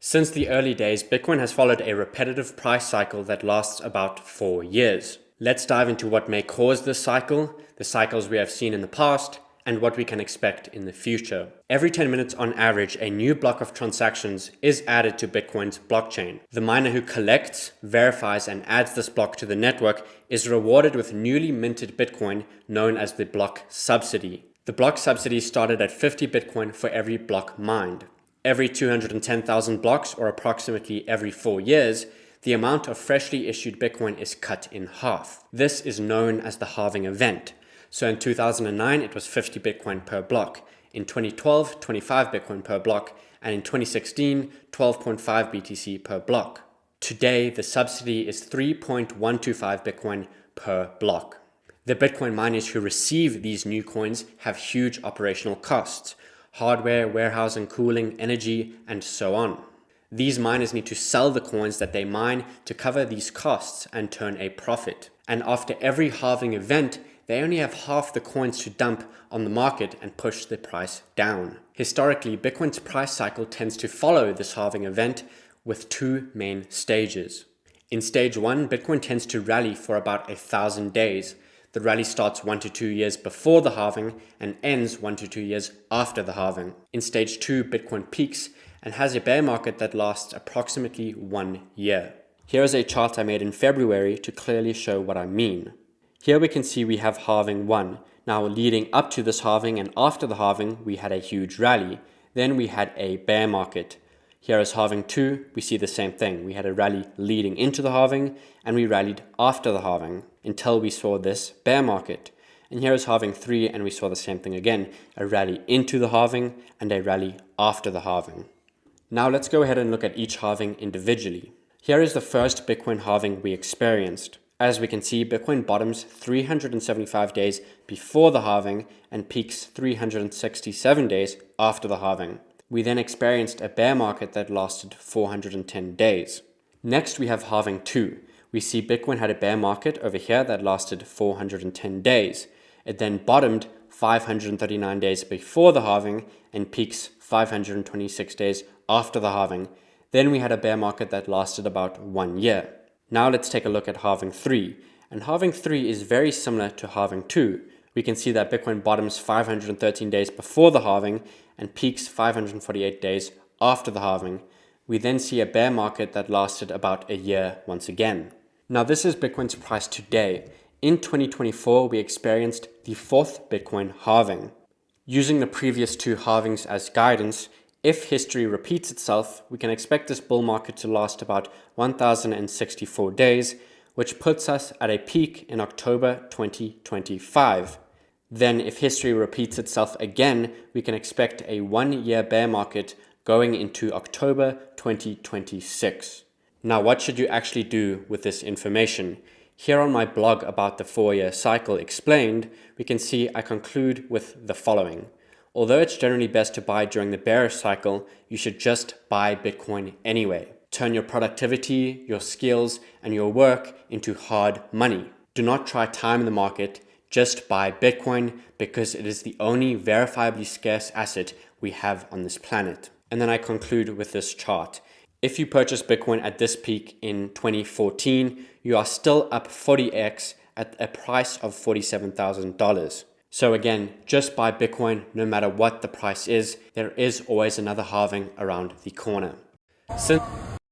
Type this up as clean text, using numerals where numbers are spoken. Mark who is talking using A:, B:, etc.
A: Since the early days, Bitcoin has followed a repetitive price cycle that lasts about 4 years. Let's dive into what may cause this cycle, the cycles we have seen in the past, and what we can expect in the future. Every 10 minutes on average, a new block of transactions is added to Bitcoin's blockchain. The miner who collects, verifies, and adds this block to the network is rewarded with newly minted Bitcoin known as the block subsidy. The block subsidy started at 50 Bitcoin for every block mined. Every 210,000 blocks, or approximately every 4 years, the amount of freshly issued Bitcoin is cut in half. This is known as the halving event. So in 2009, it was 50 Bitcoin per block. In 2012, 25 Bitcoin per block. And in 2016, 12.5 BTC per block. Today, the subsidy is 3.125 Bitcoin per block. The Bitcoin miners who receive these new coins have huge operational costs: hardware, warehousing, cooling, energy, and so on. These miners need to sell the coins that they mine to cover these costs and turn a profit. And after every halving event, they only have half the coins to dump on the market and push the price down. Historically, Bitcoin's price cycle tends to follow this halving event with two main stages. In stage 1, Bitcoin tends to rally for about 1,000 days. The rally starts 1 to 2 years before the halving and ends 1 to 2 years after the halving. In stage 2, Bitcoin peaks and has a bear market that lasts approximately 1 year. Here is a chart I made in February to clearly show what I mean. Here we can see we have halving 1. Now leading up to this halving and after the halving, we had a huge rally. Then we had a bear market. Here is halving 2, we see the same thing. We had a rally leading into the halving and we rallied after the halving until we saw this bear market. And here is halving 3 and we saw the same thing again, a rally into the halving and a rally after the halving. Now let's go ahead and look at each halving individually. Here is the first Bitcoin halving we experienced. As we can see, Bitcoin bottoms 375 days before the halving and peaks 367 days after the halving. We then experienced a bear market that lasted 410 days. Next, we have halving 2. We see Bitcoin had a bear market over here that lasted 410 days. It then bottomed 539 days before the halving and peaks 526 days after the halving. Then we had a bear market that lasted about 1 year. Now let's take a look at halving 3. And halving 3 is very similar to halving 2. We can see that Bitcoin bottoms 513 days before the halving and peaks 548 days after the halving. We then see a bear market that lasted about a year once again. Now this is Bitcoin's price today. In 2024, we experienced the 4th Bitcoin halving. Using the previous 2 halvings as guidance, if history repeats itself, we can expect this bull market to last about 1,064 days, which puts us at a peak in October 2025. Then if history repeats itself again, we can expect a 1-year bear market going into October 2026. Now, what should you actually do with this information? Here on my blog about the 4-year cycle explained, we can see I conclude with the following. Although it's generally best to buy during the bearish cycle, you should just buy Bitcoin anyway. Turn your productivity, your skills, and your work into hard money. Do not try time in the market. Just buy Bitcoin because it is the only verifiably scarce asset we have on this planet. And then I conclude with this chart. If you purchase Bitcoin at this peak in 2014, you are still up 40x at a price of $47,000. So again, just buy Bitcoin no matter what the price is. There is always another halving around the corner. Since